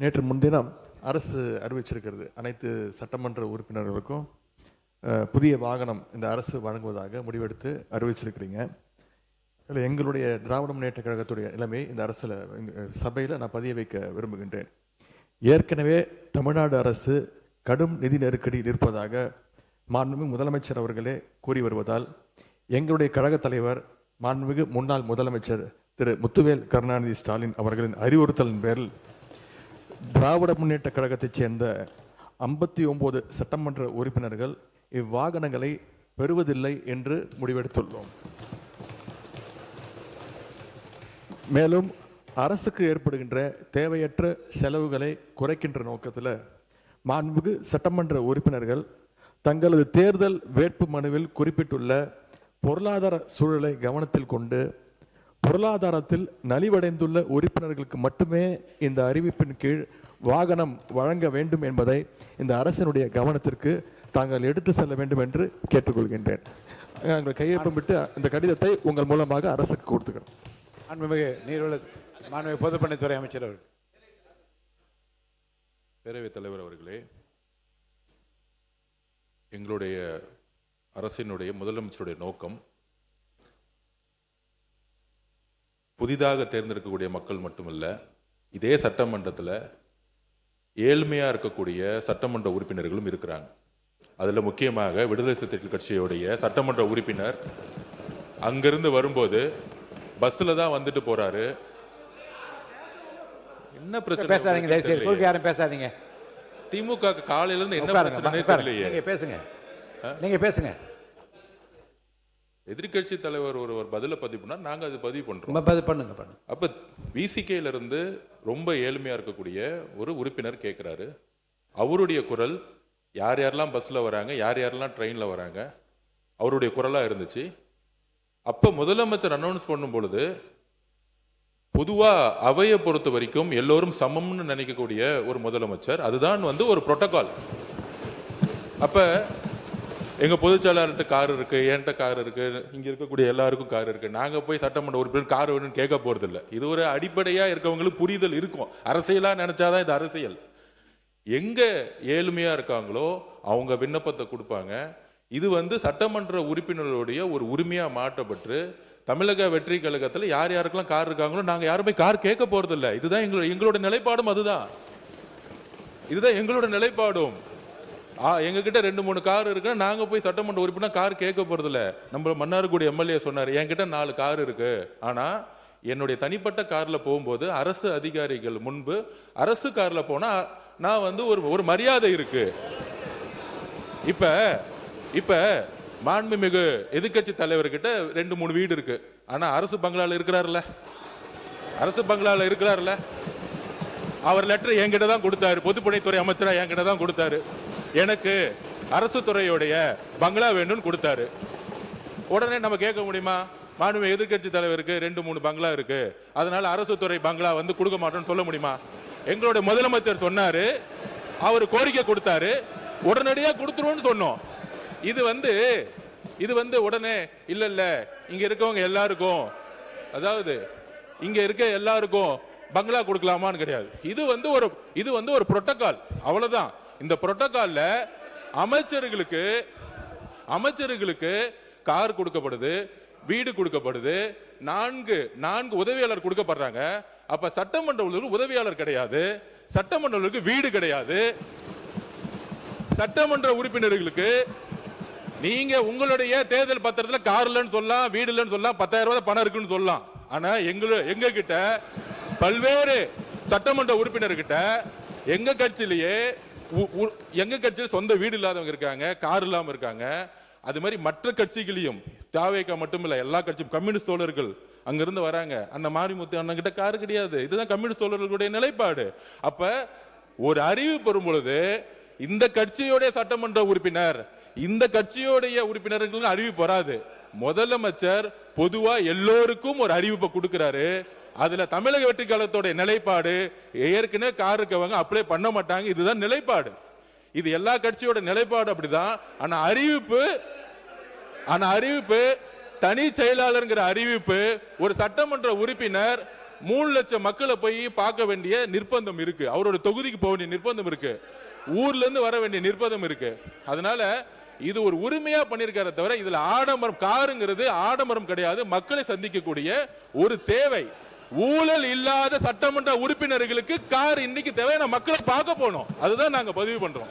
நேற்று முன்தினம் அரசு அறிவிச்சிருக்கிறது அனைத்து சட்டமன்ற உறுப்பினர்களுக்கும் புதிய வாகனம் இந்த அரசு வழங்குவதாக முடிவெடுத்து அறிவிச்சிருக்கிறீங்க. இல்லை, எங்களுடைய திராவிட முன்னேற்ற கழகத்துடைய நிலைமை இந்த அரசில் சபையில் நான் பதிய வைக்க விரும்புகின்றேன். ஏற்கனவே தமிழ்நாடு அரசு கடும் நிதி நெருக்கடியில் இருப்பதாக மாண்புமிகு முதலமைச்சர் அவர்களே கூறி வருவதால் எங்களுடைய கழக தலைவர் மாண்புமிகு முன்னாள் முதலமைச்சர் திரு முத்துவேல் கருணாநிதி ஸ்டாலின் அவர்களின் அறிவுறுத்தலின் பேரில் திராவிட முன்னேற்ற கழகத்தைச் சேர்ந்த 59 சட்டமன்ற உறுப்பினர்கள் இவ்வாகனங்களை பெறுவதில்லை என்று முடிவெடுத்துள்ளோம். மேலும் அரசுக்கு ஏற்படுகின்ற தேவையற்ற செலவுகளை குறைக்கின்ற நோக்கத்தில் மாண்புமிகு சட்டமன்ற உறுப்பினர்கள் தங்களது தேர்தல் வேட்பு மனுவில் குறிப்பிட்டுள்ள பொருளாதார சூழலை கவனத்தில் கொண்டு பொருளாதாரத்தில் நலிவடைந்துள்ள உறுப்பினர்களுக்கு மட்டுமே இந்த அறிவிப்பின் கீழ் வாகனம் வழங்க வேண்டும் என்பதை இந்த அரசினுடைய கவனத்திற்கு தாங்கள் எடுத்து செல்ல வேண்டும் என்று கேட்டுக்கொள்கின்றேன். கையொப்பமிட்டு இந்த கடிதத்தை உங்கள் மூலமாக அரசுக்கு கொடுத்துக்கிறோம். மாண்புமிகு நீர்வள மாண்புமிகு பொதுப்பணித்துறை அமைச்சர் அவர்கள். பேரவைத் தலைவர் அவர்களே, எங்களுடைய அரசினுடைய முதலமைச்சருடைய நோக்கம் புதிதாக தேர்ந்தெடுக்கக்கூடிய மக்கள் மட்டுமல்ல, இதே சட்டமன்றத்தில் ஏழ்மையாக இருக்கக்கூடிய சட்டமன்ற உறுப்பினர்களும் இருக்கிறாங்க. அதில் முக்கியமாக விடுதலை சிறுத்தைகள் கட்சியுடைய சட்டமன்ற உறுப்பினர் அங்கிருந்து வரும்போது பஸ்ஸில் தான் வந்துட்டு போறாரு. என்ன பிரச்சனை? பேசாதீங்க, யாரும் பேசாதீங்க. திமுக காலையில இருந்து என்ன பிரச்சனை தெரியலையே. நீங்க பேசுங்க. எதிர்கட்சி தலைவர் ஒருவர் பதில பதிவு பண்ணா நாங்க அது பதிவு பண்றோம். பண்ணுங்க. அப்ப விசிகேல இருந்து ரொம்ப ஏழ்மையா இருக்கக்கூடிய ஒரு உறுப்பினர் கேட்கிறாரு. அவருடைய குரல் யார் யாரெல்லாம் பஸ்ல வராங்க, யார் யாரெல்லாம் ட்ரெயின்ல வராங்க, அவருடைய குரலா இருந்துச்சு. அப்ப முதலமைச்சர் அனௌன்ஸ் பண்ணும் பொழுது பொதுவா அவையை பொறுத்த வரைக்கும் எல்லோரும் சமம்னு நினைக்கக்கூடிய ஒரு முதலமைச்சர், அதுதான் ஒரு புரோட்டோகால். அப்ப எங்க பொதுச்செயலாளர்கிட்ட கார் இருக்கு, என்கிட்ட கார் இருக்கு, இங்க இருக்கக்கூடிய எல்லாருக்கும் கார் இருக்கு. நாங்க போய் சட்டமன்ற உறுப்பினர் கார் வேணும்னு கேட்க போறது இல்லை. இது ஒரு அடிப்படையா இருக்கவங்களுக்கு புரிதல் இருக்கும். அரசியலா நினைச்சாதான் இது அரசியல். எங்க ஏழ்மையா இருக்காங்களோ அவங்க விண்ணப்பத்தை கொடுப்பாங்க. இது சட்டமன்ற உறுப்பினர்களுடைய ஒரு உரிமையா மாற்றப்பட்டு தமிழக வெற்றி கழகத்தில் யார் யாருக்கெல்லாம் கார் இருக்காங்களோ நாங்க யாருமே கார் கேட்க போறது இல்லை. இதுதான் எங்களோட நிலைப்பாடும். இதுதான் எங்களோட நிலைப்பாடும். எங்க கிட்ட 2-3 கார் இருக்கு, நாங்க போய் சட்டமன்ற உறுப்பினர் கார் கேட்க போறது இல்ல. நம்ம மன்னார்குடி எம்எல்ஏ சொன்னாரு, என்கிட்ட 4 கார் இருக்கு, ஆனா என்னுடைய தனிப்பட்ட கார்ல போகும்போது அரசு அதிகாரிகள் முன்பு அரசு கார்ல போனா நான் ஒரு மரியாதை இருக்கு. இப்ப மாண்புமிகு எதிர்கட்சி தலைவர்கிட்ட 2-3 வீடு இருக்கு, ஆனா அரசு பங்களால இருக்கிறாருல்ல. அவர் லெட்டர் என்கிட்ட தான் கொடுத்தாரு, பொதுப்பணித்துறை அமைச்சரா என்கிட்ட தான் கொடுத்தாரு. எனக்கு அரசு துறையுடைய பங்களா வேணும்னு கொடுத்தாரு. உடனே நம்ம கேட்க முடியுமா? மாண்புமிகு எதிர்கட்சி தலைவருக்கு 2-3 பங்களா இருக்கு, அதனால அரசு துறை பங்களா கொடுக்க மாட்டோம்னு சொல்ல முடியுமா? எங்களுடைய முதலமைச்சர் சொன்னாரு, அவர் கோரிக்கை கொடுத்தாரு, உடனடியா கொடுத்துருவோம்னு சொன்னோம். இது உடனே இல்ல இங்க இருக்கவங்க எல்லாருக்கும், அதாவது இங்க இருக்க எல்லாருக்கும் பங்களா கொடுக்கலாமான்னு கிடையாது. இது ஒரு புரோட்டோகால், அவ்வளவுதான். இந்த புரோட்டோகால்ல அமைச்சர்களுக்கு கார் கொடுக்கப்படுது, வீடு கொடுக்கப்படுது, 4 உதவியாளர் கொடுக்கப்படுறாங்க. அப்ப சட்டமன்ற உதவியாளர் கிடையாது, சட்டமன்ற வீடு கிடையாது. சட்டமன்ற உறுப்பினர்களுக்கு நீங்க உங்களுடைய தேர்தல் பத்திரத்தில் கார் இல்லைன்னு சொல்லலாம், வீடு இல்லைன்னு சொல்லலாம், 10,000 ரூபாய் பணம் இருக்குன்னு சொல்லலாம். ஆனா எங்க கிட்ட பல்வேறு சட்டமன்ற உறுப்பினர்கிட்ட எங்க கட்சியில சொந்த வீடு இல்லாதவங்க இருக்காங்க, கார் இல்லாம இருக்காங்க. அது மாதிரி மற்ற கட்சிகளையும், தாவேகா மட்டுமில்ல, எல்லா கட்சியும் கம்யூனிஸ்ட் தோழர்கள் அங்கிருந்து வராங்க. அந்த மாரிமுத்து அண்ணன் கிட்ட கார் கிடையாது. இதுதான் கம்யூனிஸ்ட் தோழர்களுடைய நிலைப்பாடு. அப்ப ஒரு அறிவிப்பு வரும் பொழுது இந்த கட்சியோடைய சட்டமன்ற உறுப்பினர், இந்த கட்சியோடைய உறுப்பினர்களுக்கு அறிவிப்பு வராது. முதலமைச்சர் பொதுவா எல்லோருக்கும் ஒரு அறிவிப்பை கொடுக்கிறாரு. அதுல தமிழக வெற்றி கழகத்தோட நிலைப்பாடு, ஏற்கனவே கார் இருக்கவங்க அப்ளை பண்ண மாட்டாங்க, இதுதான் நிலைப்பாடு. இது எல்லா கட்சியோட நிலைப்பாடு அப்படிதான். ஆனா அறிவிப்பு தனி செயலாளர் அறிவிப்பு ஒரு சட்டமன்ற உறுப்பினர் 3 லட்சம் மக்களை போய் பார்க்க வேண்டிய நிர்பந்தம் இருக்கு. அவரோட தொகுதிக்கு போக வேண்டிய நிர்பந்தம் இருக்கு. ஊர்ல இருந்து வர வேண்டிய நிர்பந்தம் இருக்கு. அதனால இது ஒரு உரிமையா பண்ணிருக்கார தவிர இதுல ஆடம்பரம் காருங்கிறது ஆடம்பரம் கிடையாது. மக்களை சந்திக்கக்கூடிய ஒரு தேவை. ஊழல் இல்லாத சட்டமன்ற உறுப்பினர்களுக்கு கார் இன்னைக்கு தேவை. மக்களை பார்க்க போனோம். அதுதான் நாங்க பதிவு பண்றோம்.